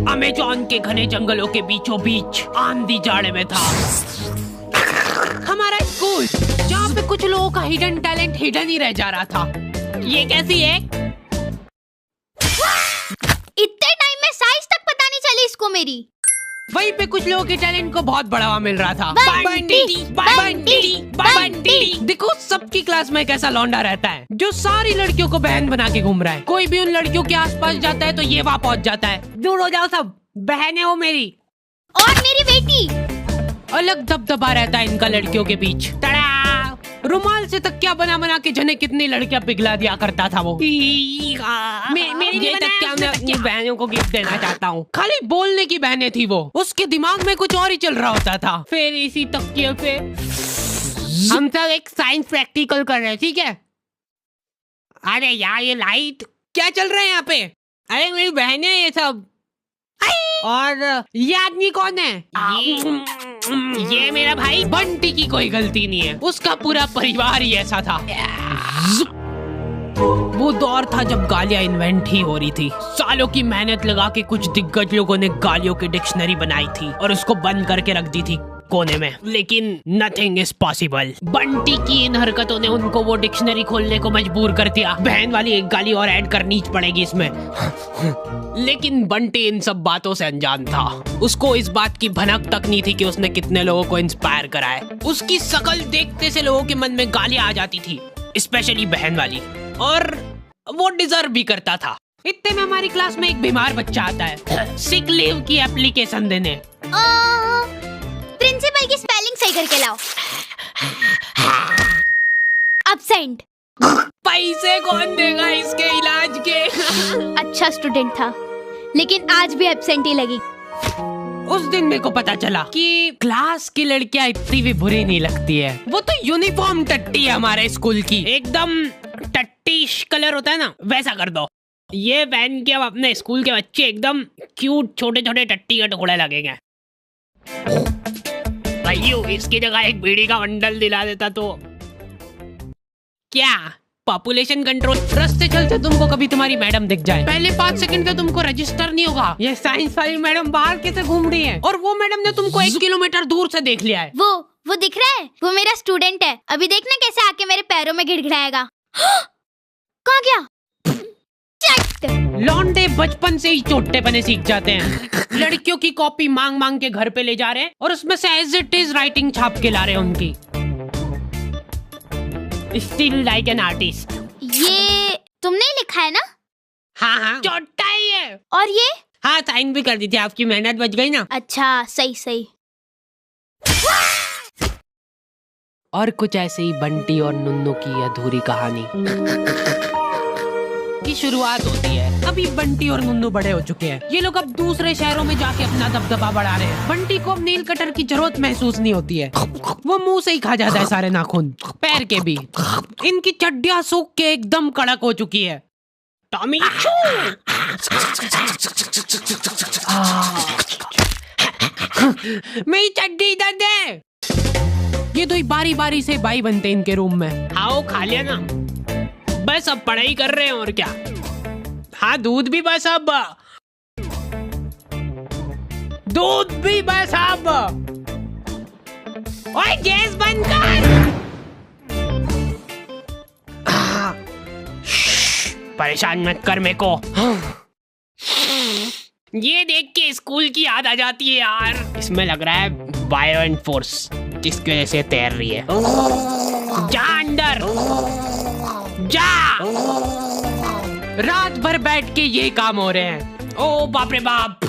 Amazon के घने जंगलों के बीचों बीच आंधी जाड़े में था हमारा स्कूल, जहाँ पे कुछ लोगों का हिडन टैलेंट हिडन ही रह जा रहा था। ये कैसी है? इतने टाइम में साइज तक पता नहीं चली इसको मेरी। वहीं पे कुछ लोगों के टैलेंट को बहुत बढ़ावा मिल रहा था। बंटी देखो, सबकी क्लास में एक ऐसा लौंडा रहता है जो सारी लड़कियों को बहन बना के घूम रहा है। कोई भी उन लड़कियों के आसपास जाता है तो ये वहाँ पहुँच जाता है। दूर हो जाओ सब, बहन है वो मेरी। और मेरी बेटी। अलग दबदबा रहता है इनका लड़कियों के बीच। रुमाल से तकिया बना बना के जने कितनी लड़कियां पिघला दिया करता था वो। मेरी ये तकिया मैं अपनी बहनों को गिफ्ट देना चाहता हूँ। खाली बोलने की बहनें थी वो, उसके दिमाग में कुछ और ही चल रहा होता था। फिर इसी तकिए पे हम सब एक साइंस प्रैक्टिकल कर रहे हैं, ठीक है? अरे यार ये लाइट क्या चल रहा है यहाँ पे? अरे मेरी बहनें ये सब। और ये आदमी कौन है? ये मेरा भाई बंटी की कोई गलती नहीं है, उसका पूरा परिवार ही ऐसा था। वो दौर था जब गालियां इन्वेंट ही हो रही थी। सालों की मेहनत लगा के कुछ दिग्गज लोगों ने गालियों की डिक्शनरी बनाई थी और उसको बंद करके रख दी थी कोने में, लेकिन नथिंग इज पॉसिबल। बंटी की इन हरकतों ने उनको वो डिक्शनरी खोलने को मजबूर कर दिया। बहन वाली एक गाली और ऐड करनी पड़ेगी इसमें। लेकिन बंटी इन सब बातों से अनजान था। उसको इस बात की भनक तक नहीं थी कि उसने कितने लोगों को इंस्पायर करा है। उसकी शकल देखते से लोगों के मन में गालियां आ जाती थी, स्पेशली बहन वाली, और वो डिजर्व भी करता था। इतने में हमारी क्लास में एक बीमार बच्चा आता है सिक लीव की एप्लीकेशन देने। प्रिंसिपल की स्पेलिंग सही करके लाओ। एब्सेंट। पैसे कौन देगा इसके इलाज के? अच्छा स्टूडेंट था, लेकिन आज भी एब्सेंट ही लगी। उस दिन मेरे को पता चला कि क्लास की लड़कियां इतनी भी बुरी नहीं लगती है। वो तो यूनिफॉर्म टट्टी है हमारे स्कूल की, एकदम टट्टीश कलर होता है ना, वैसा कर दो। ये पहन के अब अपने स्कूल के बच्चे एकदम क्यूट छोटे छोटे टट्टी के टुकड़े लगेंगे। भाइयों, इसकी जगह एक बीड़ी का बंडल दिला देता तो क्या? Population control. रास्ते चलते तुमको कभी तुम्हारी मैडम दिख जाए, पहले 5 सेकंड तो तुमको रजिस्टर नहीं होगा ये साइंस वाली मैडम बाहर कैसे घूम रही है, और वो मैडम ने तुमको 1 किलोमीटर दूर से देख लिया है। वो दिख रहा है? वो मेरा स्टूडेंट है। अभी देखना कैसे आके मेरे पैरों में गिड़गिड़ाएगा। कहाँ गया? लौंडे बचपन से ही चोटे बने सीख जाते हैं। लड़कियों की कॉपी मांग मांग के घर पे ले जा रहे हैं और उसमें से एज इट इज राइटिंग छाप के ला रहे हैं उनकी। Still like an artist. ये तुमने लिखा है ना? हाँ चोटा ही है। और ये? हाँ, साइन भी कर दी थी, आपकी मेहनत बच गई ना। अच्छा, सही। और कुछ ऐसे ही बंटी और नुन्नू की अधूरी कहानी की शुरुआत होती है। अभी बंटी और नुन्नू बड़े हो चुके हैं। ये लोग अब दूसरे शहरों में जाके अपना दबदबा बढ़ा रहे हैं। बंटी को अब नील कटर की जरूरत महसूस नहीं होती है, वो मुंह से ही खा जाता है सारे नाखून, पैर के भी। इनकी चड्डियां सूख के एकदम कड़क हो चुकी है। टॉमी मेरी चड्डी इधर दे। ये दो ही बारी बारी से भाई बनते इनके रूम में। आओ खा लिया ना, बस अब पढ़ाई कर रहे हैं और क्या। हाँ, दूध भी बस अब, दूध भी बस अब। ओए गैस बंद कर। परेशान मत कर मेरे को। ये देख के स्कूल की याद आ जाती है यार। इसमें लग रहा है बायो एंड फोर्स, जिसकी वजह से तैर रही है। जा अंदर जा। रात भर बैठ के ये काम हो रहे हैं। ओ बाप रे बाप,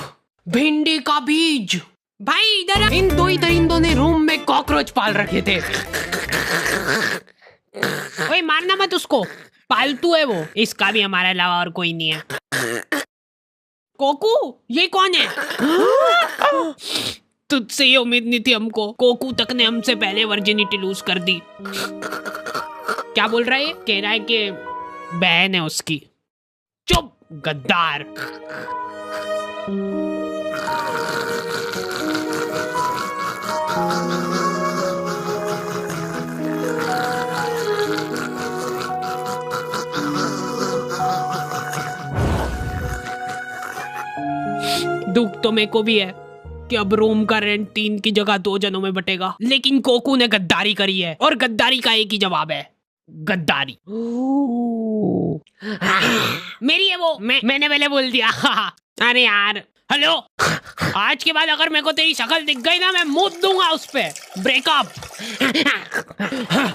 भिंडी का बीज। भाई इधर इन दो ही दरिंदों ने रूम में कॉकरोच पाल रखे थे। ओए मारना मत उसको, पालतू है वो। इसका भी हमारे अलावा और कोई नहीं है। कोकू, ये कौन है? तुझसे ये उम्मीद नहीं थी हमको। कोकू तक ने हमसे पहले वर्जिनिटी लूज कर दी। क्या बोल रहा है? कह रहा है कि बहन है उसकी। चुप गद्दार। दुख तो मेरे को भी है कि अब रूम का रेंट 3 की जगह 2 जनों में बटेगा, लेकिन कोकू ने गद्दारी करी है और गद्दारी का एक ही जवाब है, गद्दारी। मेरी है वो, मैंने पहले बोल दिया। अरे यार, हेलो, आज के बाद अगर मेरे को तेरी शक्ल दिख गई ना, मैं मुंह दूंगा उस पे। ब्रेकअप।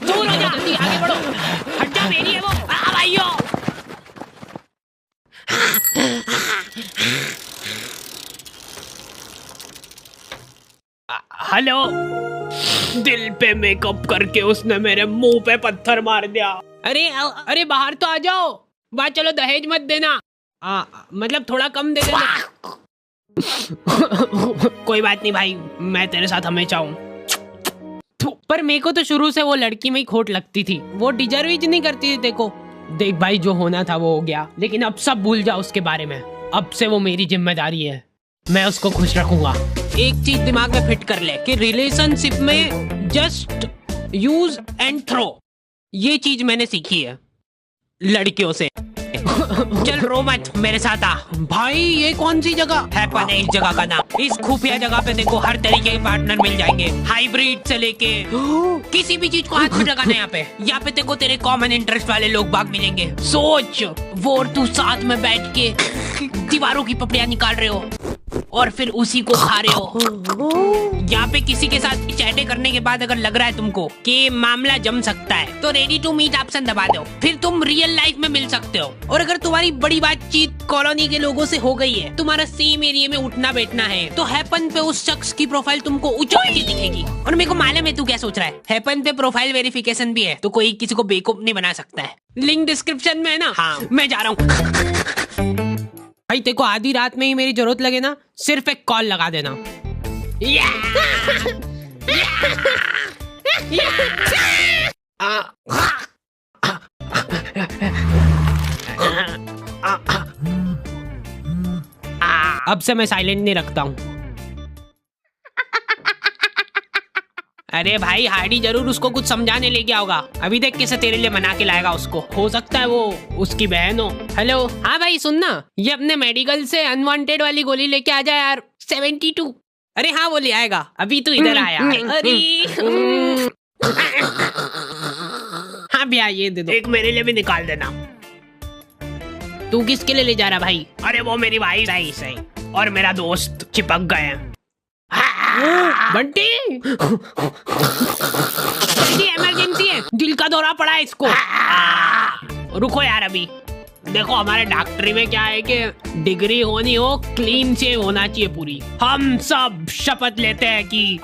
दूर हो जा, जल्दी आगे बढ़ो। हट जा, मेरी है वो। भाइयों, हेलो। दिल पे मेकअप करके उसने मेरे मुंह पे पत्थर मार दिया। अरे बाहर तो आ जाओ। बात चलो, दहेज मत देना। मतलब थोड़ा कम दे देना। कोई बात नहीं भाई, मैं तेरे साथ हमेशा हूँ। पर मेरे को तो शुरू से वो लड़की में ही खोट लगती थी। वो डिजर्व ही नहीं करती थी देखो। देख भाई, जो होना था वो हो गया, लेकिन अब सब भूल जा उसके बारे में। अब से वो मेरी जिम्मेदारी है, मैं उसको खुश रखूंगा। एक चीज दिमाग में फिट कर ले कि रिलेशनशिप में जस्ट यूज एंड थ्रो, ये चीज मैंने सीखी है लड़कियों से। चल रो मत, मेरे साथ आ। भाई ये कौन सी जगह है? पता है इस जगह का नाम। इस खुफिया जगह पे देखो हर तरीके के पार्टनर मिल जाएंगे, हाइब्रिड से लेके किसी भी चीज को हाथ में लगाना। यहाँ पे देखो तेरे कॉमन इंटरेस्ट वाले लोग बाग मिलेंगे। सोच, वो और तू साथ में बैठ के दीवारों की पपड़ियां निकाल रहे हो और फिर उसी को खा रहे हो। यहाँ पे किसी के साथ चैटे करने के बाद अगर लग रहा है तुमको कि मामला जम सकता है, तो रेडी टू मीट ऑप्शन दबा दो, फिर तुम रियल लाइफ में मिल सकते हो। और अगर तुम्हारी बड़ी बातचीत कॉलोनी के लोगों से हो गई है, तुम्हारा सेम एरिया में उठना बैठना है, तो हैपन पे उस शख्स की प्रोफाइल तुमको ऊंची दिखेगी। और मेरे को मालूम है तू क्या सोच रहा है, हैपन पे प्रोफाइल वेरिफिकेशन भी है, तो कोई किसी को बेवकूफ नहीं बना सकता है। लिंक डिस्क्रिप्शन में है ना। हाँ, मैं जा रहा हूँ। भाई तेरे को आधी रात में ही मेरी जरूरत लगे ना, सिर्फ एक कॉल लगा देना। अब से मैं साइलेंट नहीं रखता हूँ। अरे भाई, हार्डी जरूर उसको कुछ समझाने ले गया होगा। अभी देख कैसे तेरे लिए मना के लाएगा उसको। हो सकता है वो उसकी बहन हो। हेलो, हाँ भाई सुनना, ये अपने मेडिकल से अनवांटेड वाली गोली लेके आ जाए यार, 72। अरे हाँ, वो ले आएगा। अभी तू इधर आया। अरे हाँ भैया, ये दे दो। एक मेरे लिए भी निकाल देना। तू किसके लिए ले जा रहा भाई? अरे वो मेरी भाई सही और मेरा दोस्त चिपक गए हैं। बंटी, इमरजेंसी है, दिल का दौरा पड़ा है इसको। रुको यार, अभी देखो हमारे डॉक्टरी में क्या है कि डिग्री होनी हो, क्लीन शेव होना चाहिए पूरी। हम सब शपथ लेते हैं कि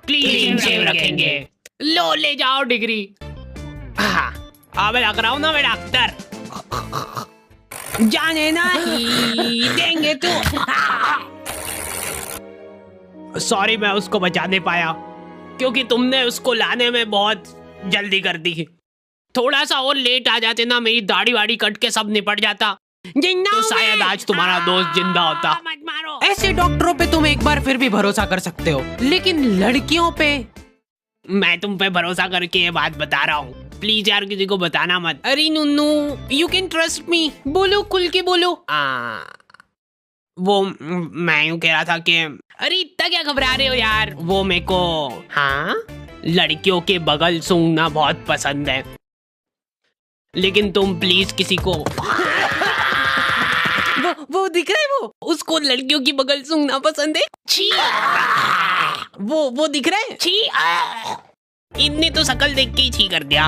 क्लीन शेव रखेंगे। लो, ले जाओ डिग्री। अब लग रहा हूँ ना मैं डॉक्टर। जाने ना ही देंगे तो। सॉरी, मैं उसको बचा नहीं पाया क्योंकि तुमने उसको लाने में बहुत जल्दी कर दी। थोड़ा सा और लेट आ जाते ना, मेरी दाढ़ी वाड़ी कट के सब निपट जाता, तो शायद आज तुम्हारा दोस्त जिंदा होता। मत मारो। ऐसे डॉक्टरों पे तुम एक बार फिर भी भरोसा कर सकते हो, लेकिन लड़कियों पे मैं तुम पे भरोसा करके ये बात बता रहा हूँ। प्लीज यार, किसी को बताना मत। अरे नुन्नू, यू कैन ट्रस्ट मी। बोलो, खुल के बोलो। वो मैं यूं कह रहा था कि अरे इतना क्या घबरा रहे हो यार, वो मेरे को लड़कियों के बगल सूंघना बहुत पसंद है, लेकिन तुम प्लीज किसी को वो दिख रहा है, वो उसको लड़कियों की बगल सूंघना पसंद है। छी, वो दिख रहा है। छी, इतने तो शकल देख के ही छी कर दिया।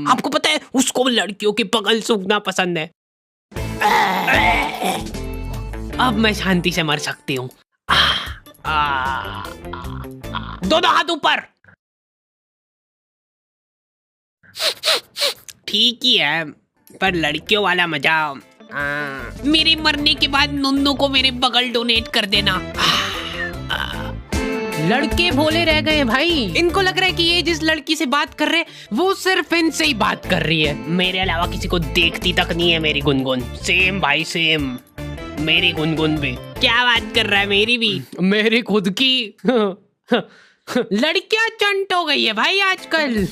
आपको पता है उसको लड़कियों की बगल सूंघना पसंद है। अब मैं शांति से मर सकती हूँ। दोनों हाथ ऊपर। ठीक ही है, पर लड़कियों वाला मजा। मेरे मरने के बाद नुन्नू को मेरे बगल डोनेट कर देना। लड़के भोले रह गए भाई, इनको लग रहा है कि ये जिस लड़की से बात कर रहे वो सिर्फ इनसे ही बात कर रही है, मेरे अलावा किसी को देखती तक नहीं है मेरी गुनगुन। सेम भाई सेम, मेरी गुनगुन भी। क्या बात कर रहा है, मेरी भी, मेरी खुद की। लड़कियां चंट हो गई है भाई आजकल।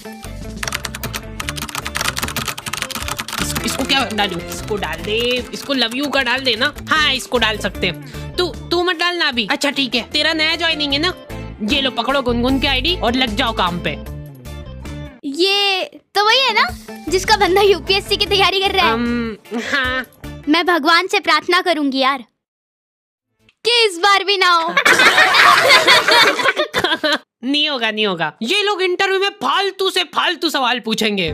इसको क्या डालूं? इसको डाल दे, इसको लव यू का डाल दे ना। हाँ इसको डाल सकते हैं। तू मत डालना अभी। अच्छा ठीक है, तेरा नया ज्वाइनिंग है ना। ये लो पकड़ो गुनगुन की आईडी और लग जाओ काम पे। ये तो वही है ना जिसका बंदा यूपीएससी की तैयारी कर रहा है। हाँ। मैं भगवान से प्रार्थना करूंगी यार कि इस बार भी ना हो। नहीं होगा। ये लोग इंटरव्यू में फालतू से फालतू सवाल पूछेंगे।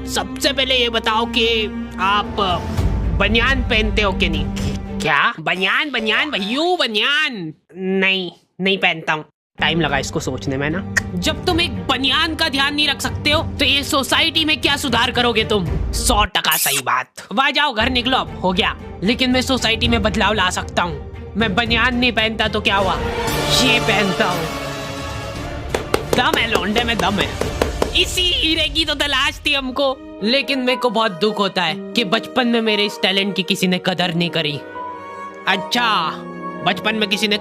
सबसे पहले ये बताओ कि आप बनियान पहनते हो कि नहीं? क्या बनियान भैयू बनियान? नहीं पहनता हूँ। टाइम लगा इसको सोचने में ना। जब तुम एक बनियान का ध्यान नहीं रख सकते हो तो ये सोसाइटी में क्या सुधार करोगे तुम? 100% सही बात। वाह जाओ घर निकलो, अब हो गया। लेकिन मैं सोसाइटी में बदलाव ला सकता हूँ। मैं बनियान नहीं पहनता तो क्या हुआ, ये पहनता हूँ। दम है लौंडे में, दम है। इसी हीरे की तो तलाश थी हमको। लेकिन मेरे को बहुत दुख होता है कि बचपन में मेरे इस टैलेंट की किसी ने कदर नहीं करी। अच्छा बचपन में किसी ने